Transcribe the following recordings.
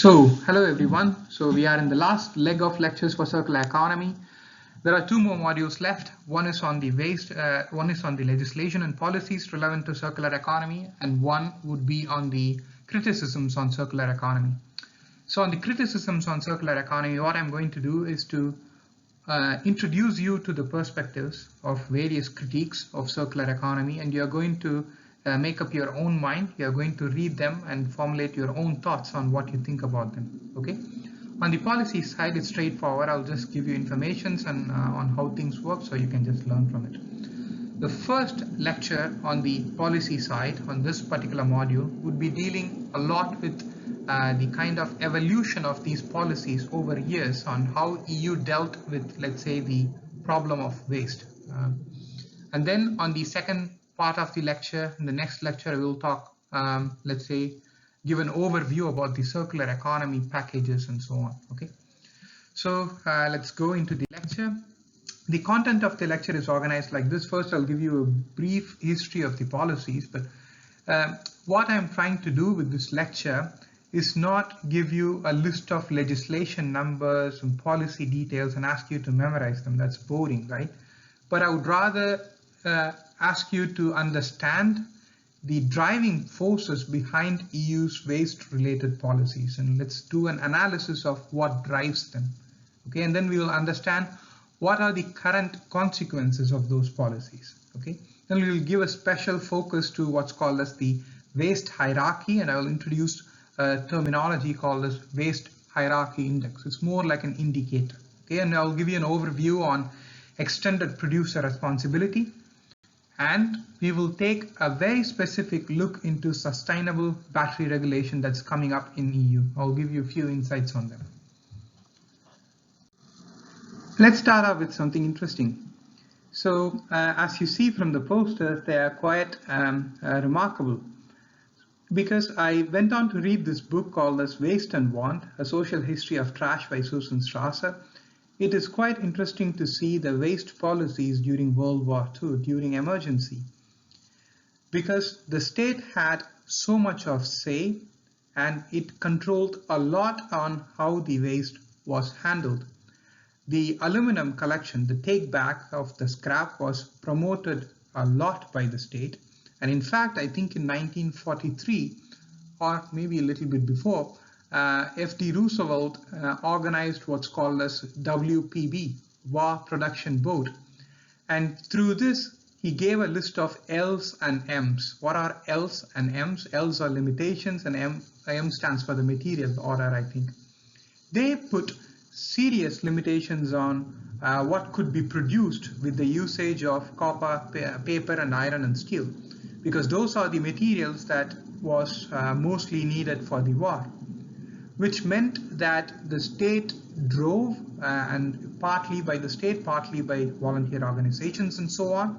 Hello everyone. We are in the last leg of lectures for circular economy. There are two more modules left. One is on the waste, one is on the legislation and policies relevant to circular economy, and one would be on the criticisms on circular economy. So on the criticisms on circular economy, what I'm going to do is to introduce you to the perspectives of various critiques of circular economy, and you're going to make up your own mind. You're going to read them and formulate your own thoughts on what you think about them. Okay. On the policy side, it's straightforward. I'll just give you information and on how things work, so you can just learn from it. The first lecture on the policy side on this particular module would be dealing a lot with the kind of evolution of these policies over years on how EU dealt with, let's say, the problem of waste. And then on the second part of the lecture, in the next lecture, we'll talk, let's say, give an overview about the circular economy packages and so on. Okay, so let's go into the lecture. The content of the lecture is organized like this. First, I'll give you a brief history of the policies, but what I'm trying to do with this lecture is not give you a list of legislation numbers and policy details and ask you to memorize them. That's boring, right? But I would rather ask you to understand the driving forces behind EU's waste-related policies, and let's do an analysis of what drives them. Okay, and then we will understand what are the current consequences of those policies. Okay, then we will give a special focus to what's called as the waste hierarchy, and I will introduce a terminology called as waste hierarchy index. It's more like an indicator. Okay, and I'll give you an overview on extended producer responsibility, and we will take a very specific look into sustainable battery regulation that's coming up in EU. I'll give you a few insights on them. Let's start off with something interesting. So as you see from the posters, they are quite remarkable, because I went on to read this book called as Waste and Want, A Social History of Trash by Susan Strasser. It is quite interesting to see the waste policies during World War II, during emergency, because the state had so much of say and it controlled a lot on how the waste was handled. The aluminum collection, the take back of the scrap, was promoted a lot by the state. And in fact, I think in 1943, or maybe a little bit before, F.D. Roosevelt organized what's called as WPB, War Production Board. And through this, he gave a list of L's and M's. What are L's and M's? L's are limitations, and M stands for the material order, I think. They put serious limitations on what could be produced with the usage of copper, paper, and iron and steel, because those are the materials that was mostly needed for the war, which meant that the state drove, and partly by the state, partly by volunteer organizations and so on,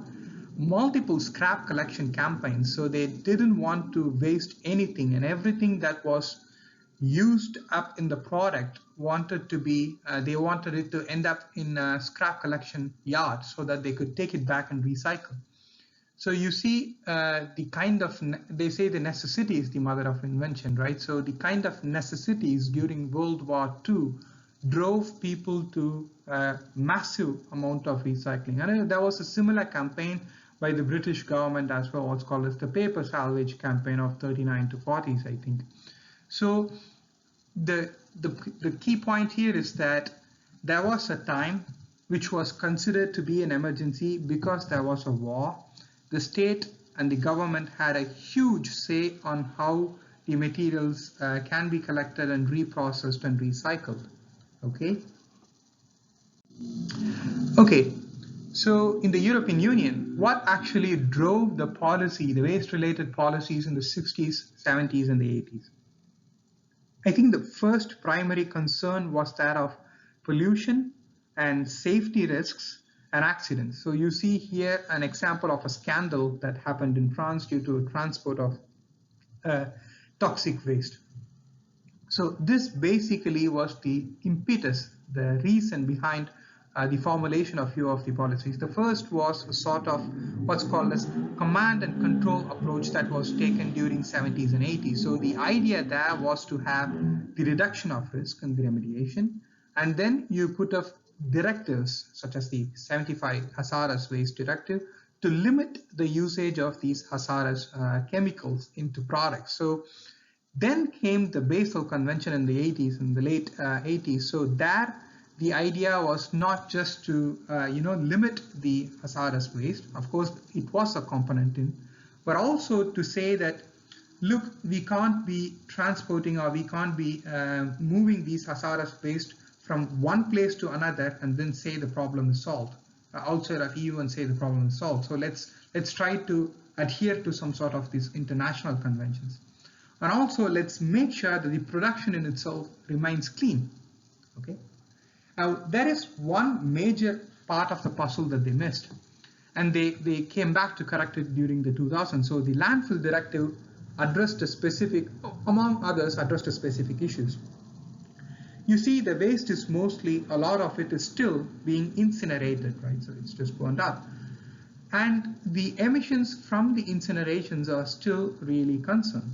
multiple scrap collection campaigns. So they didn't want to waste anything, and everything that was used up in the product wanted to be, they wanted it to end up in a scrap collection yard so that they could take it back and recycle. So you see the kind of, they say the necessity is the mother of invention, right? So the kind of necessities during World War II drove people to a massive amount of recycling. And there was a similar campaign by the British government as well, what's called as the paper salvage campaign of 39 to 40s, I think. So the key point here is that there was a time which was considered to be an emergency because there was a war. The state and the government had a huge say on how the materials can be collected and reprocessed and recycled. Okay. Okay. So in the European Union, what actually drove the policy, the waste-related policies in the 60s, 70s, and the 80s? I think the first primary concern was that of pollution and safety risks and accidents. So you see here an example of a scandal that happened in France due to transport of toxic waste. So this basically was the impetus, the reason behind the formulation of few of the policies. The first was a sort of what's called as command and control approach that was taken during 70s and 80s. So the idea there was to have the reduction of risk and the remediation, and then you put up directives such as the 75 hazardous waste directive to limit the usage of these hazardous chemicals into products. So then came the Basel Convention in the 80s, in the late 80s. So there, the idea was not just to limit the hazardous waste. Of course, it was a component in, but also to say that, look, we can't be transporting or we can't be moving these hazardous waste from one place to another and then say the problem is solved. Outside of EU and say the problem is solved. So let's try to adhere to some sort of these international conventions. And also let's make sure that the production in itself remains clean. Okay. Now there is one major part of the puzzle that they missed, and they came back to correct it during the 2000s. So the landfill directive addressed a specific, among others, addressed a specific issues. You see, the waste is mostly, a lot of it is still being incinerated, right? So it's just burned up. And the emissions from the incinerations are still really concerned.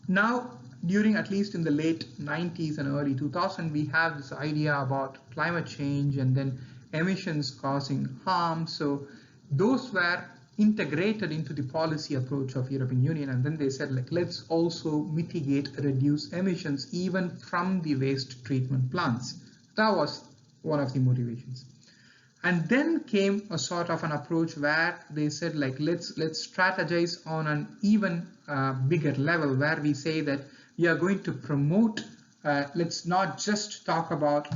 Now, during at least in the late 90s and early 2000s, we have this idea about climate change and then emissions causing harm. So those were integrated into the policy approach of European Union, and then they said, like, let's also mitigate, reduce emissions even from the waste treatment plants. That was one of the motivations. And then came a sort of an approach where they said, like, let's strategize on an even bigger level, where we say that we are going to promote, let's not just talk about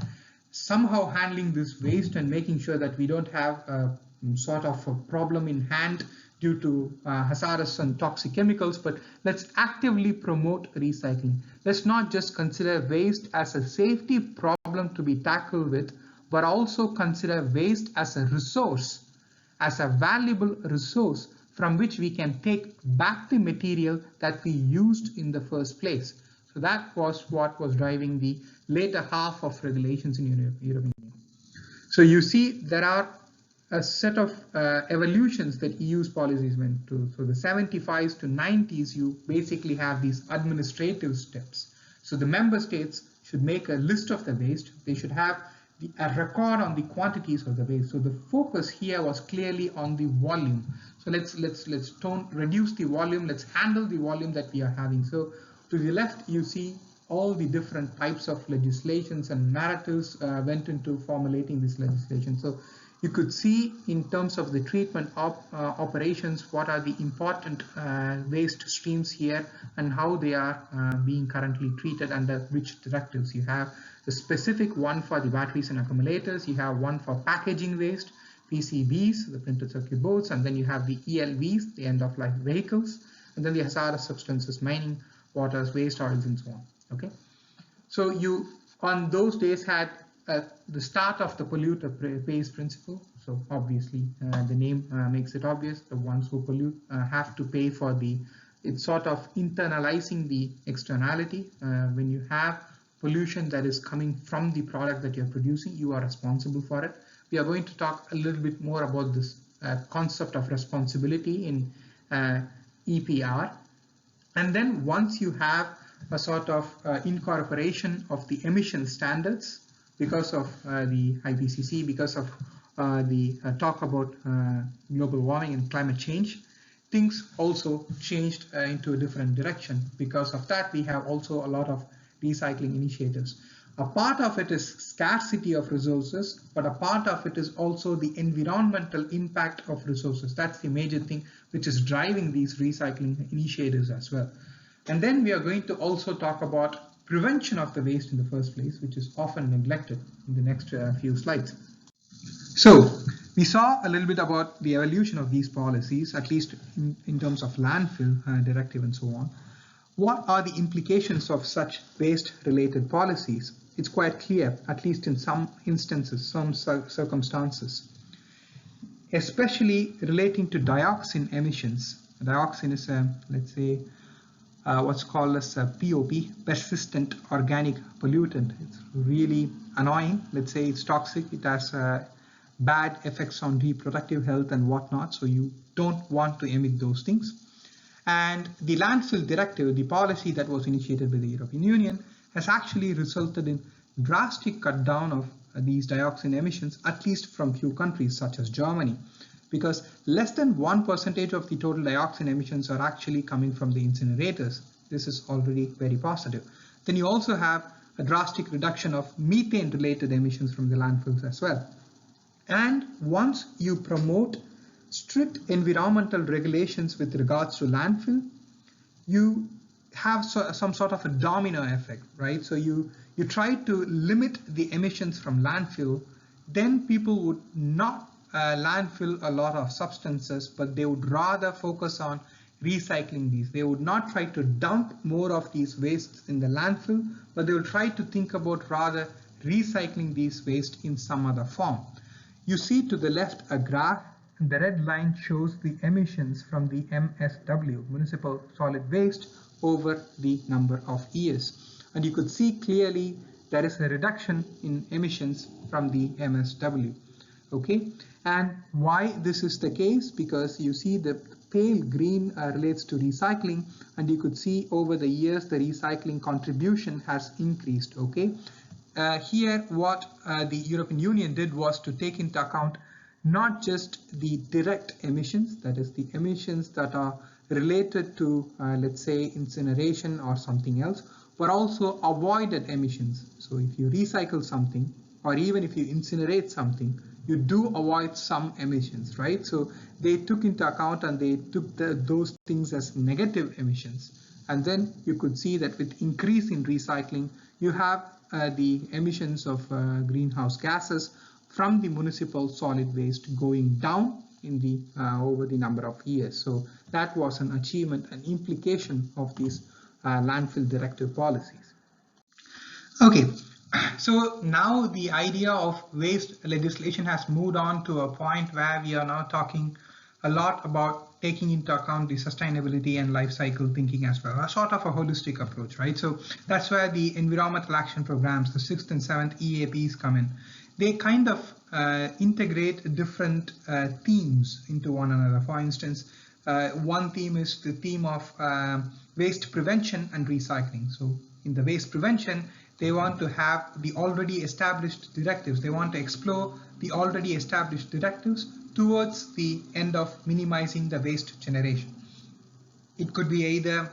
somehow handling this waste and making sure that we don't have a sort of a problem in hand due to hazardous and toxic chemicals, but let's actively promote recycling. Let's not just consider waste as a safety problem to be tackled with, but also consider waste as a resource, as a valuable resource from which we can take back the material that we used in the first place. So that was what was driving the later half of regulations in European Union. So you see, there are a set of evolutions that EU's policies went through. So the 75s to 90s, you basically have these administrative steps. So the member states should make a list of the waste. They should have a record on the quantities of the waste. So the focus here was clearly on the volume. So let's reduce the volume. Let's handle the volume that we are having. So to the left, you see all the different types of legislations and narratives went into formulating this legislation. So you could see in terms of the treatment operations, what are the important waste streams here and how they are being currently treated under which directives. You have the specific one for the batteries and accumulators, you have one for packaging waste, PCBs, the printed circuit boards, and then you have the ELVs, the end-of-life vehicles, and then the hazardous substances, mining, waters, waste oils, and so on. Okay, so you on those days had the start of the polluter pays principle. So obviously the name makes it obvious. The ones who pollute have to pay for it's sort of internalizing the externality. When you have pollution that is coming from the product that you're producing, you are responsible for it. We are going to talk a little bit more about this concept of responsibility in EPR. And then once you have a sort of incorporation of the emission standards because of the IPCC, because of the talk about global warming and climate change, things also changed into a different direction. Because of that, we have also a lot of recycling initiatives. A part of it is scarcity of resources, but a part of it is also the environmental impact of resources. That's the major thing which is driving these recycling initiatives as well. And then we are going to also talk about prevention of the waste in the first place, which is often neglected in the next few slides. So we saw a little bit about the evolution of these policies, at least in terms of landfill directive and so on. What are the implications of such waste-related policies? It's quite clear, at least in some instances, some circumstances, especially relating to dioxin emissions. Dioxin is a, let's say, what's called as a POP, persistent organic pollutant. It's really annoying. Let's say it's toxic. It has bad effects on reproductive health and whatnot. So you don't want to emit those things. And the landfill directive, the policy that was initiated by the European Union, has actually resulted in drastic cut down of these dioxin emissions, at least from few countries such as Germany, because less than 1% of the total dioxin emissions are actually coming from the incinerators. This is already very positive. Then you also have a drastic reduction of methane related emissions from the landfills as well. And once you promote strict environmental regulations with regards to landfill, you have some sort of a domino effect, right? So you try to limit the emissions from landfill, then people would not landfill a lot of substances, but they would rather focus on recycling these. They would not try to dump more of these wastes in the landfill, but they will try to think about rather recycling these waste in some other form. You see to the left a graph, and the red line shows the emissions from the MSW, municipal solid waste, over the number of years. And you could see clearly there is a reduction in emissions from the MSW. Okay, and why this is the case? Because you see the pale green relates to recycling, and you could see over the years the recycling contribution has increased. Okay, here what the European Union did was to take into account not just the direct emissions, that is the emissions that are related to let's say incineration or something else, but also avoided emissions. So if you recycle something, or even if you incinerate something, you do avoid some emissions, right? So they took into account and they took those things as negative emissions. And then you could see that with increase in recycling, you have the emissions of greenhouse gases from the municipal solid waste going down in the over the number of years. So that was an achievement, an implication of these landfill directive policies. Okay, so now the idea of waste legislation has moved on to a point where we are now talking a lot about taking into account the sustainability and life cycle thinking as well, a sort of a holistic approach, right? So that's where the environmental action programs, the 6th and 7th EAPs come in. They kind of integrate different themes into one another. For instance, one theme is the theme of waste prevention and recycling. So in the waste prevention, they want to have the already established directives. They want to explore the already established directives towards the end of minimizing the waste generation. It could be either,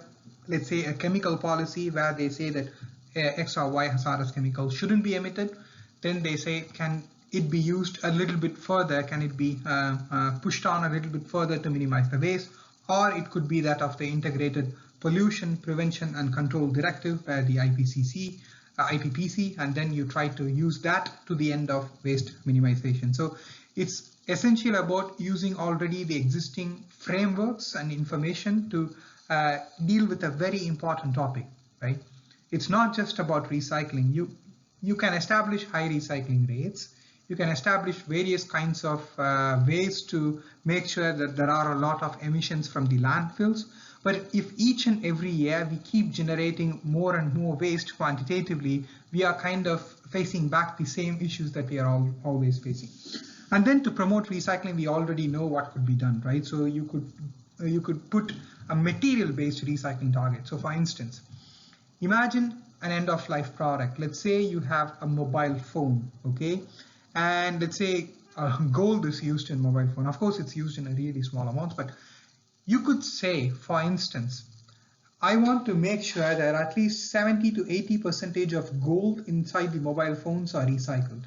let's say, a chemical policy where they say that X or Y hazardous chemical shouldn't be emitted. Then they say, can it be used a little bit further? Can it be pushed on a little bit further to minimize the waste? Or it could be that of the integrated pollution prevention and control directive, where the IPPC, and then you try to use that to the end of waste minimization. So it's essential about using already the existing frameworks and information to deal with a very important topic, right? It's not just about recycling. You can establish high recycling rates. You can establish various kinds of ways to make sure that there are a lot of emissions from the landfills. But if each and every year we keep generating more and more waste quantitatively, we are kind of facing back the same issues that we are always facing. And then to promote recycling, we already know what could be done, right? So you could put a material-based recycling target. So for instance, imagine an end-of-life product. Let's say you have a mobile phone, okay? And let's say gold is used in mobile phone. Of course, it's used in a really small amounts, but you could say, for instance, I want to make sure that at least 70 to 80% of gold inside the mobile phones are recycled.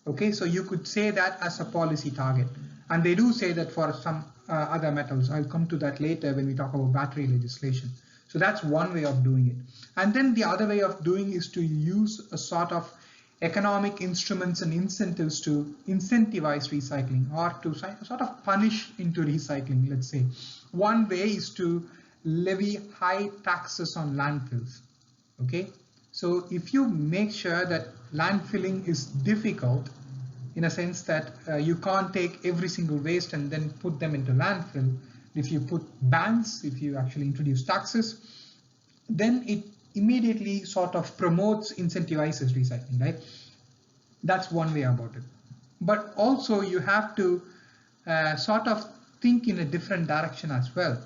Okay, so you could say that as a policy target. And they do say that for some other metals. I'll come to that later when we talk about battery legislation. So that's one way of doing it. And then the other way of doing is to use a sort of economic instruments and incentives to incentivize recycling, or to sort of punish into recycling, let's say. One way is to levy high taxes on landfills, okay? So if you make sure that landfilling is difficult, in a sense that you can't take every single waste and then put them into landfill, if you put bans, if you actually introduce taxes, then it immediately sort of promotes, incentivizes recycling, right? That's one way about it. But also you have to sort of think in a different direction as well,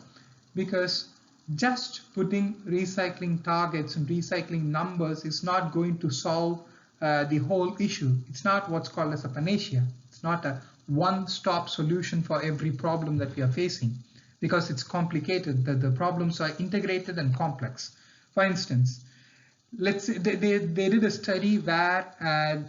because just putting recycling targets and recycling numbers is not going to solve the whole issue. It's not what's called as a panacea. It's not a one-stop solution for every problem that we are facing, because it's complicated. The problems are integrated and complex. For instance, let's say they did a study where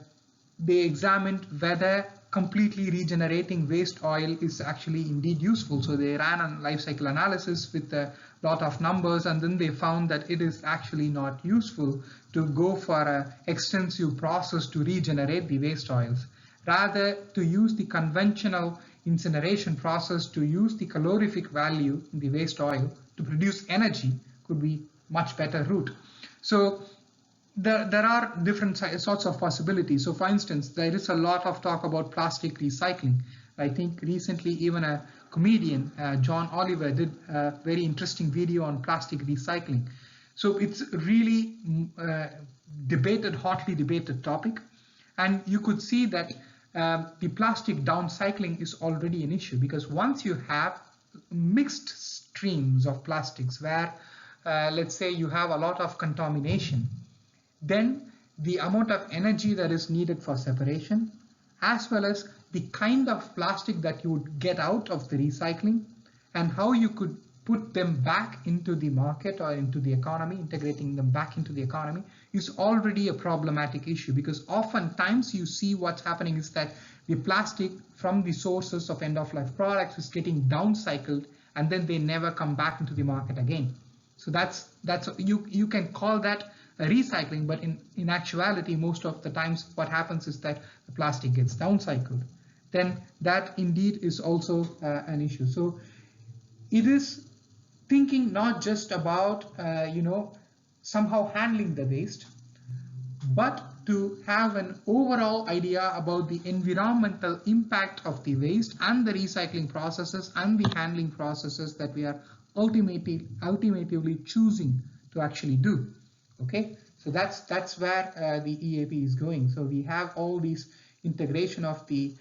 they examined whether completely regenerating waste oil is actually indeed useful. So they ran a life cycle analysis with a lot of numbers, and then they found that it is actually not useful to go for an extensive process to regenerate the waste oils. Rather, to use the conventional incineration process, to use the calorific value in the waste oil to produce energy could be much better route. So there are different sorts of possibilities. So for instance, there is a lot of talk about plastic recycling. I think recently even a comedian, John Oliver, did a very interesting video on plastic recycling. So it's really hotly debated topic. And you could see that the plastic downcycling is already an issue, because once you have mixed streams of plastics where let's say you have a lot of contamination, then the amount of energy that is needed for separation, as well as the kind of plastic that you would get out of the recycling and how you could put them back into the market or into the economy, integrating them back into the economy, is already a problematic issue, because oftentimes you see what's happening is that the plastic from the sources of end-of-life products is getting downcycled, and then they never come back into the market again. So that's you can call that recycling, but in actuality, most of the times what happens is that the plastic gets downcycled. Then that indeed is also an issue. So it is thinking not just about somehow handling the waste, but to have an overall idea about the environmental impact of the waste and the recycling processes and the handling processes that we are ultimately choosing to actually do. Okay, so that's where the EAP is going. So we have all these integration of the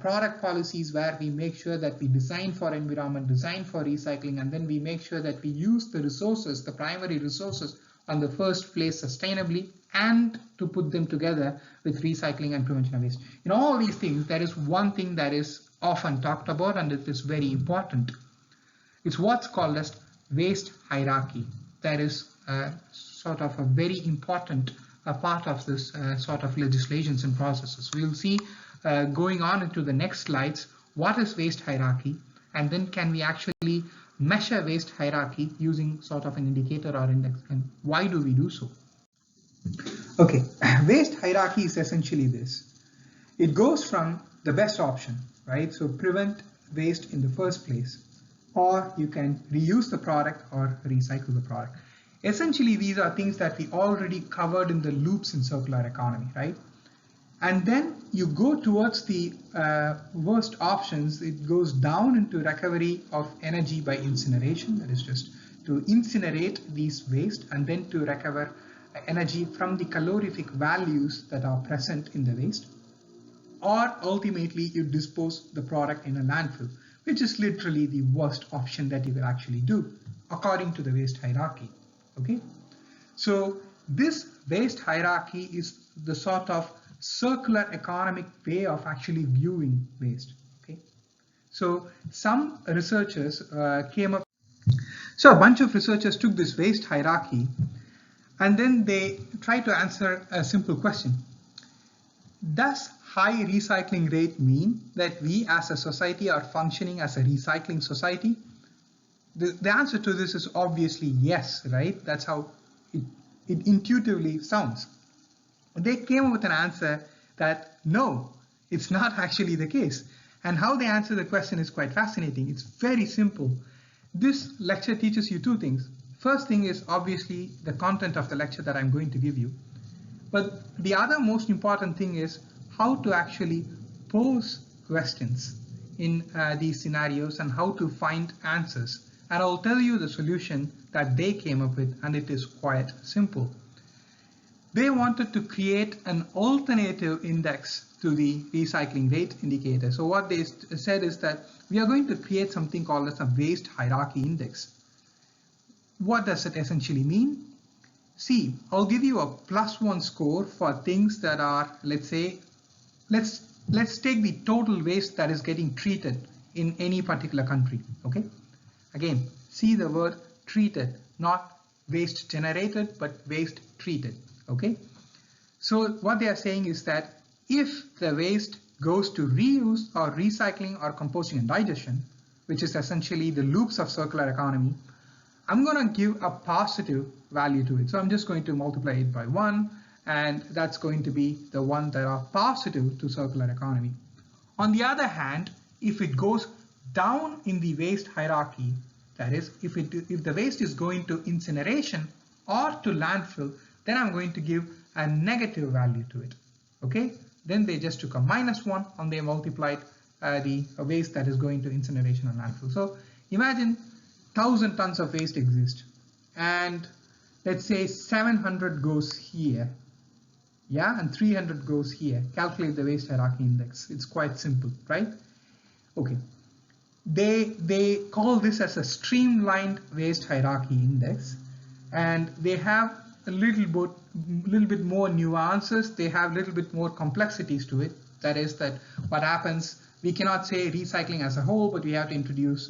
product policies where we make sure that we design for environment, design for recycling, and then we make sure that we use the resources, the primary resources, on the first place sustainably, and to put them together with recycling and prevention of waste. In all these things, there is one thing that is often talked about, and it is very important. It's what's called as waste hierarchy. That is sort of a very important part of this sort of legislations and processes. We'll see going on into the next slides what is waste hierarchy, and then can we actually measure waste hierarchy using sort of an indicator or index, and why do we do so? Okay, waste hierarchy is essentially this. It goes from the best option, right? So prevent waste in the first place, or you can reuse the product or recycle the product. Essentially, these are things that we already covered in the loops in circular economy, right? And then you go towards the worst options. It goes down into recovery of energy by incineration. That is just to incinerate these waste and then to recover energy from the calorific values that are present in the waste. Or ultimately you dispose the product in a landfill, which is literally the worst option that you will actually do according to the waste hierarchy. Okay, so this waste hierarchy is the sort of circular economic way of actually viewing waste. Okay, so some researchers came up. So a bunch of researchers took this waste hierarchy and then they tried to answer a simple question. Does high recycling rate mean that we as a society are functioning as a recycling society? The answer to this is obviously yes, right? That's how it intuitively sounds. They came up with an answer that no, it's not actually the case. And how they answer the question is quite fascinating. It's very simple. This lecture teaches you two things. First thing is obviously the content of the lecture that I'm going to give you. But the other most important thing is how to actually pose questions in these scenarios and how to find answers. And I'll tell you the solution that they came up with, and it is quite simple. They wanted to create an alternative index to the recycling rate indicator. So what they said is that we are going to create something called as a waste hierarchy index. What does it essentially mean? See, I'll give you a +1 score for things that are, let's say, let's take the total waste that is getting treated in any particular country. Okay, again, see the word treated, not waste generated, but waste treated. Okay, so what they are saying is that if the waste goes to reuse or recycling or composting and digestion, which is essentially the loops of circular economy, I'm going to give a positive value to it. So I'm just going to multiply it by 1, and that's going to be the one that are positive to circular economy. On the other hand, if it goes down in the waste hierarchy, that is, if the waste is going to incineration or to landfill, then I'm going to give a negative value to it. Okay, then they just took a -1 and they multiplied the waste that is going to incineration and landfill. So imagine 1,000 tons of waste exist, and let's say 700 goes here, yeah, and 300 goes here. Calculate the waste hierarchy index. It's quite simple, right? Okay, they call this as a streamlined waste hierarchy index, and they have a little bit more nuances. They have a little bit more complexities to it. That is that what happens, we cannot say recycling as a whole, but we have to introduce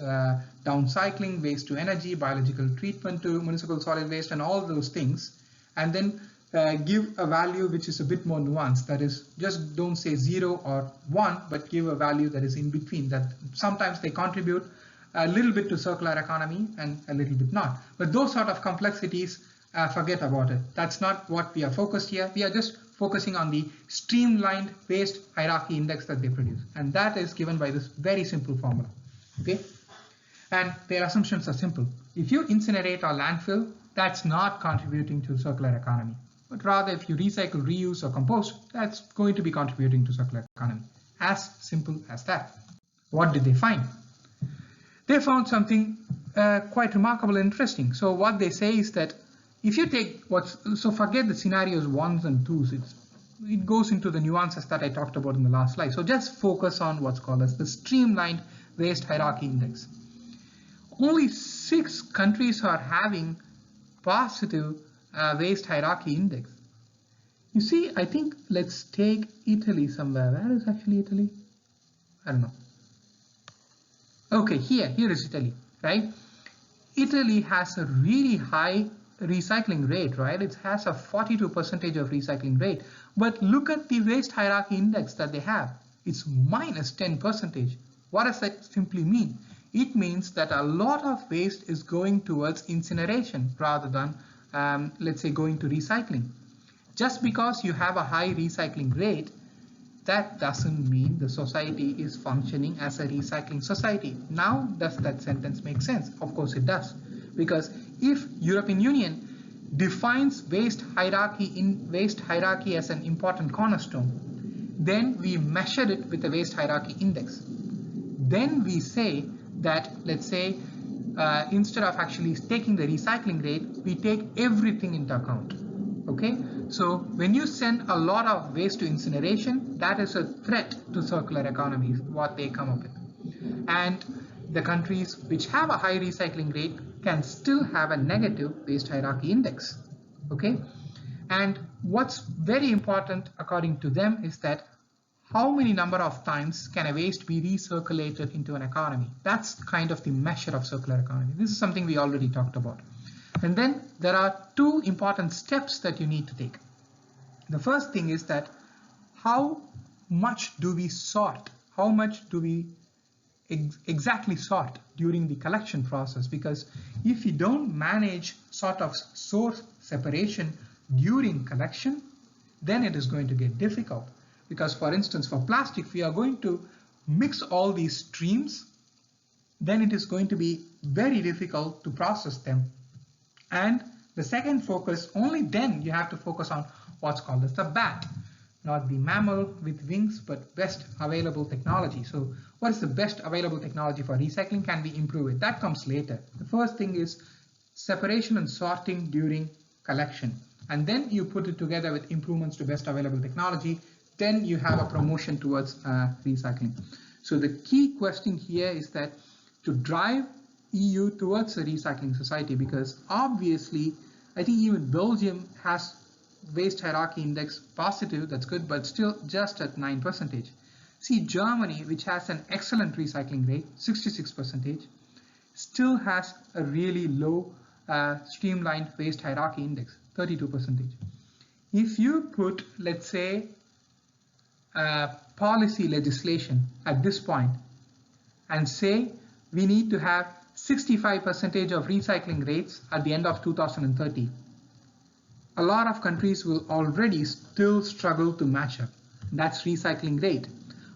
downcycling, waste to energy, biological treatment to municipal solid waste, and all those things, and then give a value which is a bit more nuanced. That is, just don't say 0 or 1, but give a value that is in between, that sometimes they contribute a little bit to circular economy and a little bit not. But those sort of complexities, forget about it. That's not what we are focused here. We are just focusing on the streamlined waste hierarchy index that they produce, and that is given by this very simple formula. Okay, and their assumptions are simple. If you incinerate or landfill, that's not contributing to circular economy, but rather if you recycle, reuse, or compost, that's going to be contributing to circular economy. As simple as that. What did they find? They found something quite remarkable and interesting. So what they say is that if you take so forget the scenarios 1s and 2s, it goes into the nuances that I talked about in the last slide. So just focus on what's called as the streamlined waste hierarchy index. Only 6 countries are having positive waste hierarchy index. You see, I think let's take Italy somewhere. Where is actually Italy? I don't know. Okay, here is Italy, right? Italy has a really high recycling rate, right? It has a 42% of recycling rate, but look at the waste hierarchy index that they have. It's -10%. What does that simply mean? It means that a lot of waste is going towards incineration rather than let's say going to recycling. Just because you have a high recycling rate, that doesn't mean the society is functioning as a recycling society. Now, does that sentence make sense? Of course it does, because if European Union defines waste hierarchy as an important cornerstone, then we measure it with the waste hierarchy index. Then we say that, let's say, instead of actually taking the recycling rate, we take everything into account. Okay, so when you send a lot of waste to incineration, that is a threat to circular economy, what they come up with. And the countries which have a high recycling rate can still have a negative waste hierarchy index. Okay, and what's very important according to them is that how many number of times can a waste be recirculated into an economy? That's kind of the measure of circular economy. This is something we already talked about. And then there are 2 important steps that you need to take. The first thing is that how much do we sort? How much do we exactly sort during the collection process? Because if you don't manage sort of source separation during collection, then it is going to get difficult. Because for instance, for plastic, we are going to mix all these streams, then it is going to be very difficult to process them. And the second focus, only then you have to focus on what's called as the BAT, not the mammal with wings, but best available technology. So what is the best available technology for recycling? Can we improve it? That comes later. The first thing is separation and sorting during collection, and then you put it together with improvements to best available technology, then you have a promotion towards recycling. So the key question here is that to drive EU towards a recycling society, because obviously I think even Belgium has waste hierarchy index positive, that's good, but still just at 9%. See, Germany, which has an excellent recycling rate, 66%, still has a really low streamlined waste hierarchy index, 32%. If you put, let's say, policy legislation at this point and say we need to have 65% of recycling rates at the end of 2030, a lot of countries will already still struggle to match up. That's recycling rate.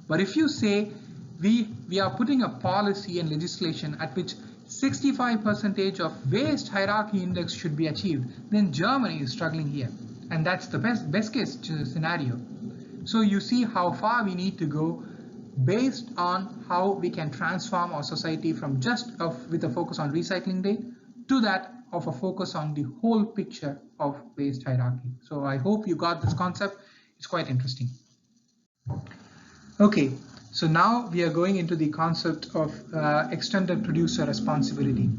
But if you say we are putting a policy and legislation at which 65% of waste hierarchy index should be achieved, then Germany is struggling here. And that's the best case scenario. So you see how far we need to go based on how we can transform our society from just with a focus on recycling rate to that of a focus on the whole picture of waste hierarchy. So I hope you got this concept. It's quite interesting. Okay, so now we are going into the concept of extended producer responsibility,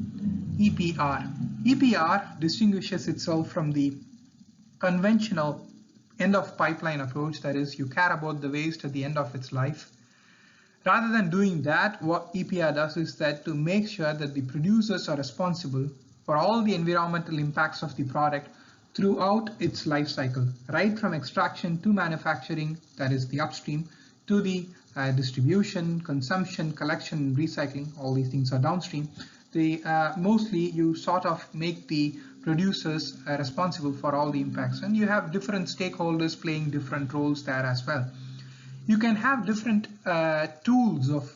EPR. EPR distinguishes itself from the conventional end of pipeline approach, that is, you care about the waste at the end of its life. Rather than doing that, what EPR does is that to make sure that the producers are responsible for all the environmental impacts of the product throughout its life cycle, right from extraction to manufacturing, that is the upstream, to the distribution, consumption, collection, recycling. All these things are downstream. Mostly you sort of make the producers responsible for all the impacts, and you have different stakeholders playing different roles there as well. You can have different tools of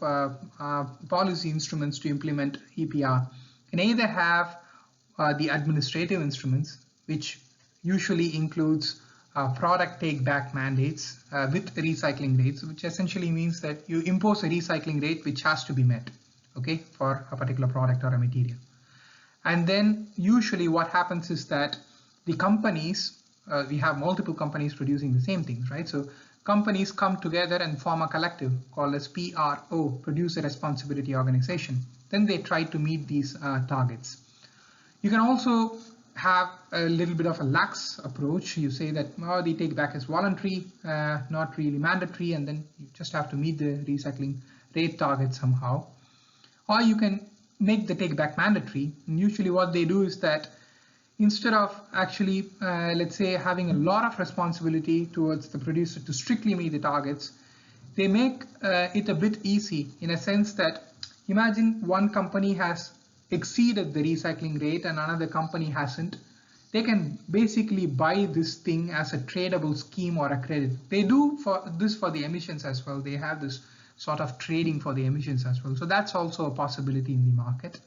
policy instruments to implement EPR. You can either have the administrative instruments, which usually includes product take-back mandates with recycling rates, which essentially means that you impose a recycling rate which has to be met, okay, for a particular product or a material. And then usually what happens is that the companies, we have multiple companies producing the same things, right? So companies come together and form a collective called as PRO, Producer Responsibility Organization. Then they try to meet these targets. You can also have a little bit of a lax approach. You say that the take back is voluntary, not really mandatory, and then you just have to meet the recycling rate target somehow. Or you can make the take back mandatory. And usually what they do is that instead of actually, let's say, having a lot of responsibility towards the producer to strictly meet the targets, they make it a bit easy in a sense that imagine one company has exceeded the recycling rate and another company hasn't. They can basically buy this thing as a tradable scheme or a credit. They do for the emissions as well. They have this sort of trading for the emissions as well. So that's also a possibility in the market.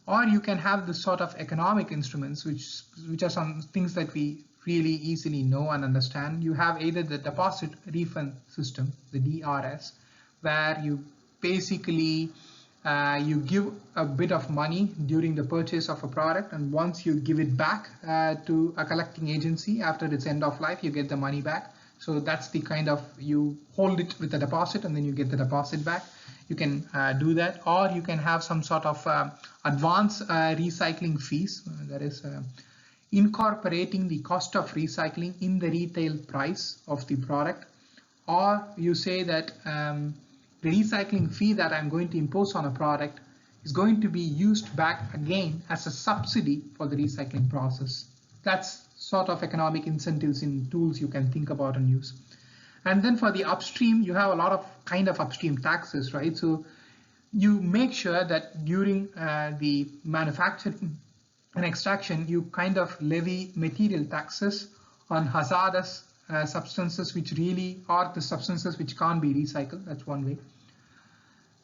Or you can have this sort of economic instruments, which are some things that we really easily know and understand. You have either the deposit refund system, the DRS, where you basically you give a bit of money during the purchase of a product, and once you give it back to a collecting agency after its end of life, you get the money back. So that's the kind of, you hold it with a deposit and then you get the deposit back. You can do that, or you can have some sort of advance recycling fees, that is incorporating the cost of recycling in the retail price of the product. Or you say that the recycling fee that I'm going to impose on a product is going to be used back again as a subsidy for the recycling process. That's sort of economic incentives in tools you can think about and use. And then for the upstream, you have a lot of kind of upstream taxes, right? So you make sure that during the manufacturing and extraction, you kind of levy material taxes on hazardous substances which really are the substances which can't be recycled. That's one way.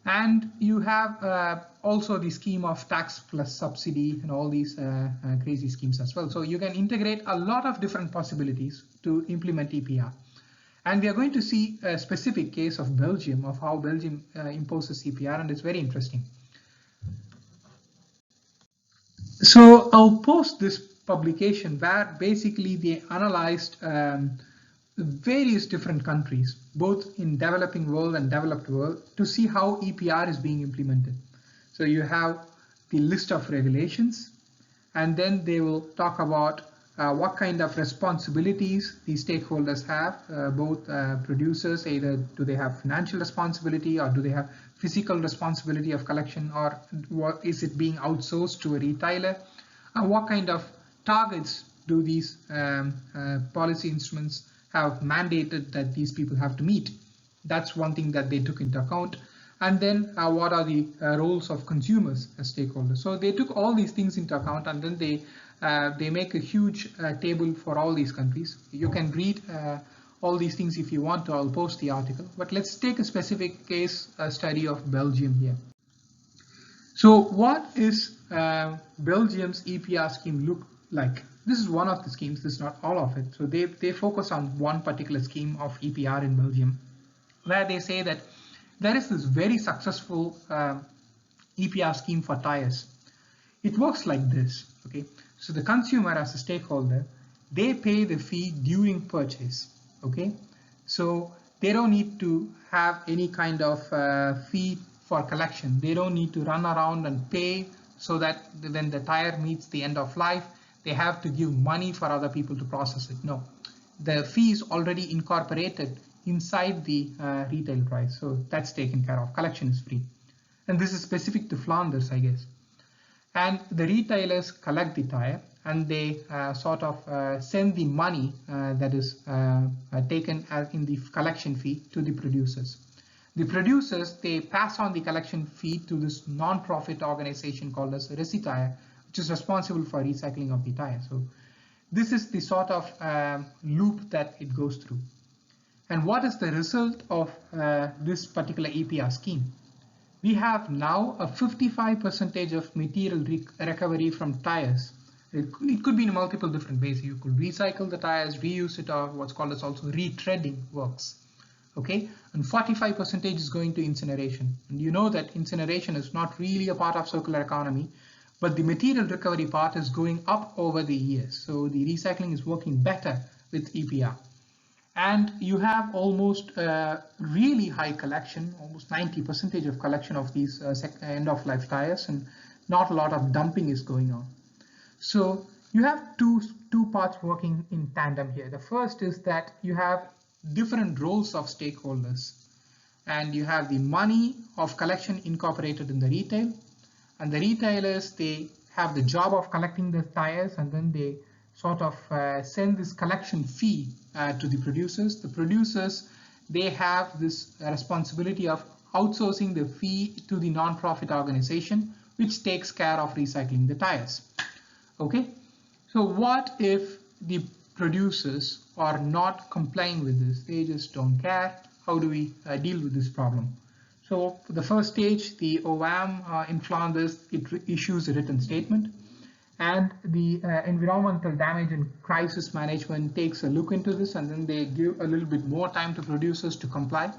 And you have also the scheme of tax plus subsidy and all these crazy schemes as well. So you can integrate a lot of different possibilities to implement EPR. And we are going to see a specific case of Belgium, of how Belgium imposes EPR, and it's very interesting. So I'll post this publication where basically they analyzed various different countries, both in developing world and developed world, to see how EPR is being implemented. So you have the list of regulations, and then they will talk about what kind of responsibilities the stakeholders have, both producers, either do they have financial responsibility or do they have physical responsibility of collection, or what is it being outsourced to a retailer, and what kind of targets do these policy instruments have mandated that these people have to meet. That's one thing that they took into account. And then what are the roles of consumers as stakeholders. So they took all these things into account, and then they make a huge table for all these countries. You can read all these things if you want to. I'll post the article, but let's take a specific case study of Belgium here. So what is Belgium's EPR scheme look like? This is one of the schemes, this is not all of it. So they focus on one particular scheme of EPR in Belgium, where they say that there is this very successful EPR scheme for tires. It works like this, okay? So the consumer as a stakeholder, they pay the fee during purchase, okay? So they don't need to have any kind of fee for collection. They don't need to run around and pay so that when the tire meets the end of life, they have to give money for other people to process it. No, the fee is already incorporated inside the retail price. So that's taken care of. Collection is free. And this is specific to Flanders, I guess. And the retailers collect the tire, and they sort of send the money that is taken as in the collection fee to the producers. The producers, they pass on the collection fee to this non-profit organization called as Recitire, which is responsible for recycling of the tire. So this is the sort of loop that it goes through. And what is the result of this particular EPR scheme? We have now a 55% of material recovery from tires. It could be in multiple different ways. You could recycle the tires, reuse it, or what's called as also retreading works. Okay, and 45% is going to incineration. And you know that incineration is not really a part of circular economy, but the material recovery part is going up over the years. So the recycling is working better with EPR. And you have almost really high collection, almost 90% of collection of these end-of-life tires, and not a lot of dumping is going on. So you have two parts working in tandem here. The first is that you have different roles of stakeholders, and you have the money of collection incorporated in the retail, and the retailers, they have the job of collecting the tires, and then they sort of send this collection fee to the producers. The producers, they have this responsibility of outsourcing the fee to the non-profit organization, which takes care of recycling the tires. Okay, so what if the producers are not complying with this? They just don't care. How do we deal with this problem? So for the first stage, the OAM in Flanders, it issues a written statement, and the environmental damage and crisis management takes a look into this, and then they give a little bit more time to producers to comply.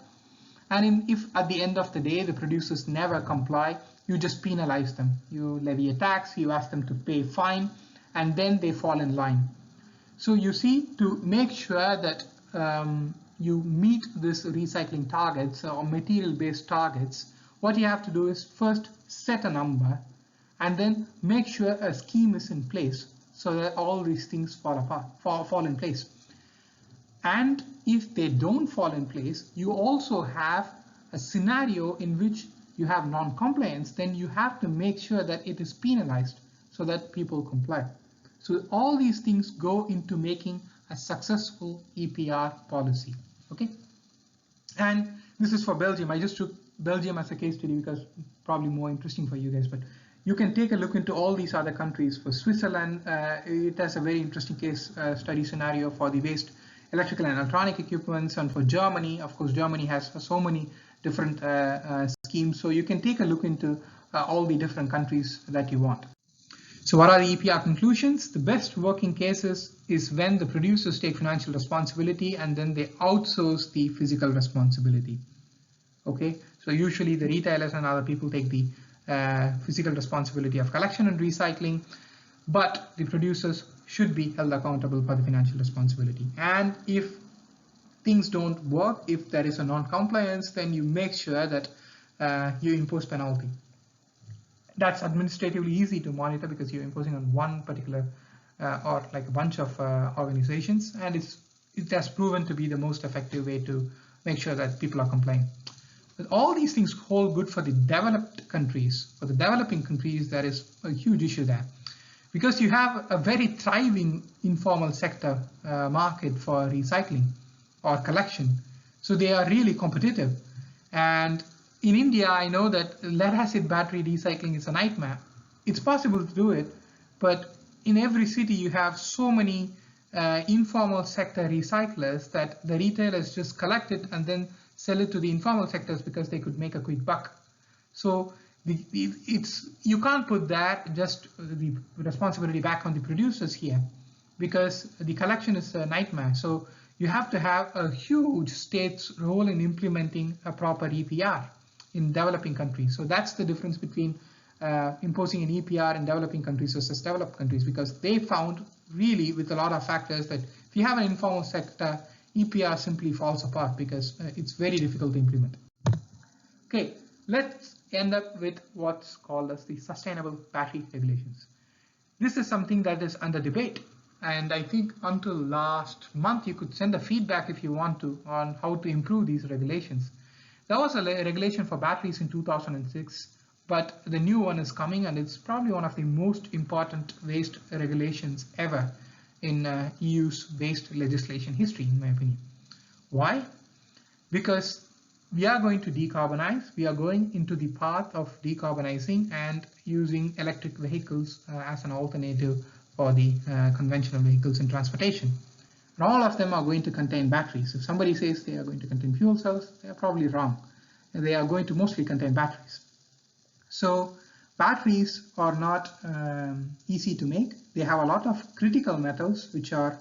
And if at the end of the day the producers never comply, you just penalize them. You levy a tax, you ask them to pay a fine, and then they fall in line. So you see, to make sure that you meet this recycling targets or material-based targets, what you have to do is first set a number, and then make sure a scheme is in place so that all these things fall in place. And if they don't fall in place, you also have a scenario in which you have non-compliance. Then you have to make sure that it is penalized so that people comply. So all these things go into making a successful EPR policy. Okay, and this is for Belgium. I just took Belgium as a case study because probably more interesting for you guys, but you can take a look into all these other countries. For Switzerland, it has a very interesting case study scenario for the waste electrical and electronic equipments. And for Germany, of course, Germany has so many different schemes. So you can take a look into all the different countries that you want. So what are the EPR conclusions? The best working cases is when the producers take financial responsibility and then they outsource the physical responsibility. Okay, so usually the retailers and other people take the physical responsibility of collection and recycling, but the producers should be held accountable for the financial responsibility. And if things don't work, if there is a non-compliance, then you make sure that you impose penalty. That's administratively easy to monitor because you're imposing on one particular or like a bunch of organizations, and it has proven to be the most effective way to make sure that people are complying. But all these things hold good for the developed countries. For the developing countries, there is a huge issue there, because you have a very thriving informal sector market for recycling or collection. So they are really competitive. And in India, I know that lead acid battery recycling is a nightmare. It's possible to do it, but in every city you have so many informal sector recyclers that the retailers just collect it and then sell it to the informal sectors because they could make a quick buck. So you can't put that just the responsibility back on the producers here, because the collection is a nightmare. So you have to have a huge state's role in implementing a proper EPR in developing countries. So that's the difference between imposing an EPR in developing countries versus developed countries, because they found really with a lot of factors that if you have an informal sector, EPR simply falls apart because it's very difficult to implement. Okay, let's end up with what's called as the sustainable battery regulations. This is something that is under debate, and I think until last month you could send a feedback if you want to on how to improve these regulations. There was a regulation for batteries in 2006, but the new one is coming, and it's probably one of the most important waste regulations ever in EU's waste legislation history, in my opinion. Why? Because we are going to decarbonize. We are going into the path of decarbonizing and using electric vehicles as an alternative for the conventional vehicles in transportation. And all of them are going to contain batteries. If somebody says they are going to contain fuel cells, they are probably wrong. And they are going to mostly contain batteries. So batteries are not easy to make. They have a lot of critical metals which are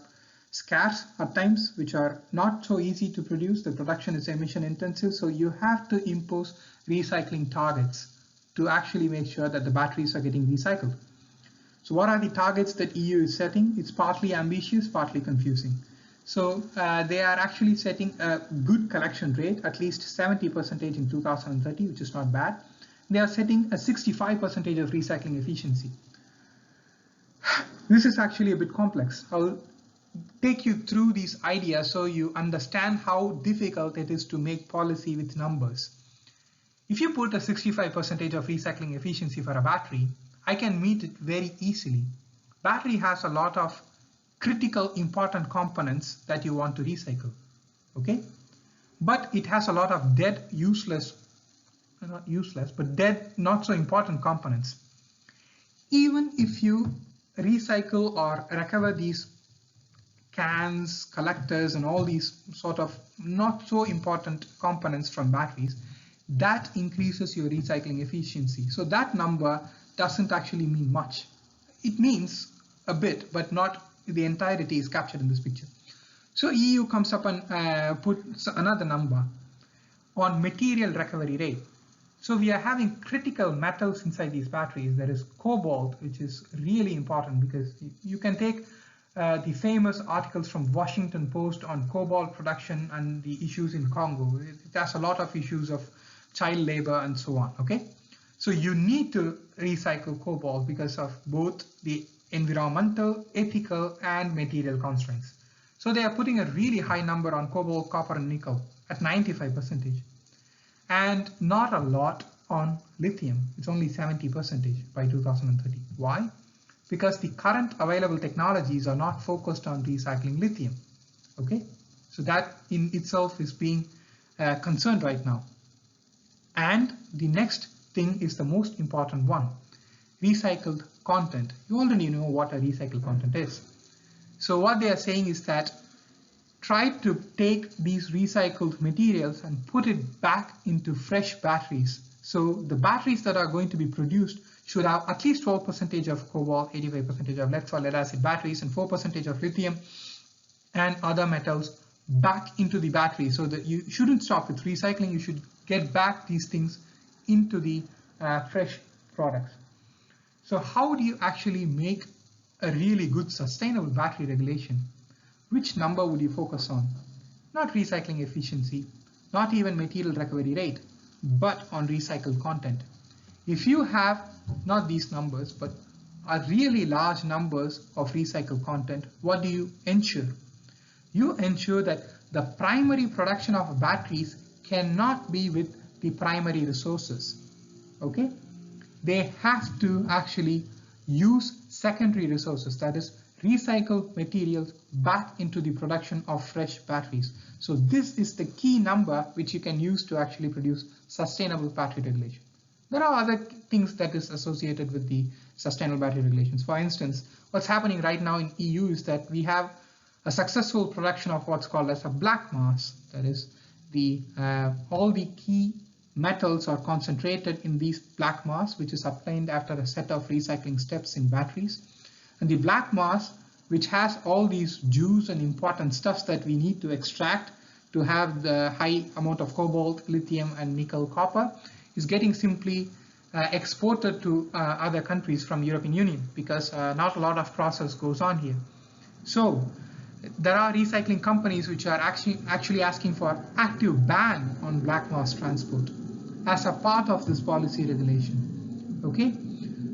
scarce at times, which are not so easy to produce. The production is emission intensive, so you have to impose recycling targets to actually make sure that the batteries are getting recycled. So what are the targets that EU is setting? It's partly ambitious, partly confusing. So they are actually setting a good collection rate, at least 70% in 2030, which is not bad. They are setting a 65% of recycling efficiency. This is actually a bit complex. I'll take you through these ideas so you understand how difficult it is to make policy with numbers. If you put a 65% of recycling efficiency for a battery, I can meet it very easily. Battery has a lot of critical important components that you want to recycle, okay? But it has a lot of dead, not useless, but dead, not so important components. Even if you recycle or recover these cans, collectors, and all these sort of not so important components from batteries, that increases your recycling efficiency. So that number doesn't actually mean much. It means a bit, but not the entirety is captured in this picture. So EU comes up and puts another number on material recovery rate. So we are having critical metals inside these batteries. There is cobalt, which is really important because you can take the famous articles from Washington Post on cobalt production and the issues in Congo. It has a lot of issues of child labor and so on, okay? So you need to recycle cobalt because of both the environmental, ethical, and material constraints. So they are putting a really high number on cobalt, copper, and nickel at 95%, and not a lot on lithium. It's only 70% by 2030. Why? Because the current available technologies are not focused on recycling lithium. Okay, so that in itself is being concerned right now. And the next thing is the most important one: recycled content. You already know what a recycled content is. So what they are saying is that try to take these recycled materials and put it back into fresh batteries. So the batteries that are going to be produced should have at least 12% of cobalt, 85% of lead for lead acid batteries, and 4% of lithium and other metals back into the battery. So that you shouldn't stop with recycling, you should get back these things into the fresh products. So how do you actually make a really good sustainable battery regulation, which number would you focus on? Not recycling efficiency, not even material recovery rate, but on recycled content. If you have not these numbers, but are really large numbers of recycled content, what do you ensure? You ensure that the primary production of batteries cannot be with the primary resources. Okay? They have to actually use secondary resources, that is, recycle materials back into the production of fresh batteries. So this is the key number which you can use to actually produce sustainable battery regulation. There are other things that is associated with the sustainable battery regulations. For instance, what's happening right now in EU is that we have a successful production of what's called as a black mass. That is, all the key metals are concentrated in these black mass, which is obtained after a set of recycling steps in batteries. And the black mass, which has all these juice and important stuffs that we need to extract to have the high amount of cobalt, lithium, and nickel, copper, is getting simply exported to other countries from European Union, because not a lot of process goes on here. So there are recycling companies which are actually asking for active ban on black mass transport as a part of this policy regulation. Okay,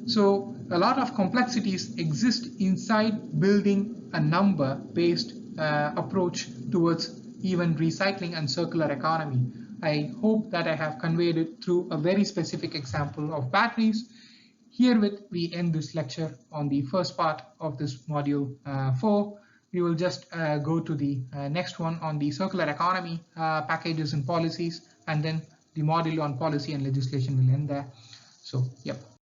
so a lot of complexities exist inside building a number-based approach towards even recycling and circular economy. I hope that I have conveyed it through a very specific example of batteries. Herewith, we end this lecture on the first part of this module 4. We will just go to the next one on the circular economy, packages and policies, and then the module on policy and legislation will end there. So, yep.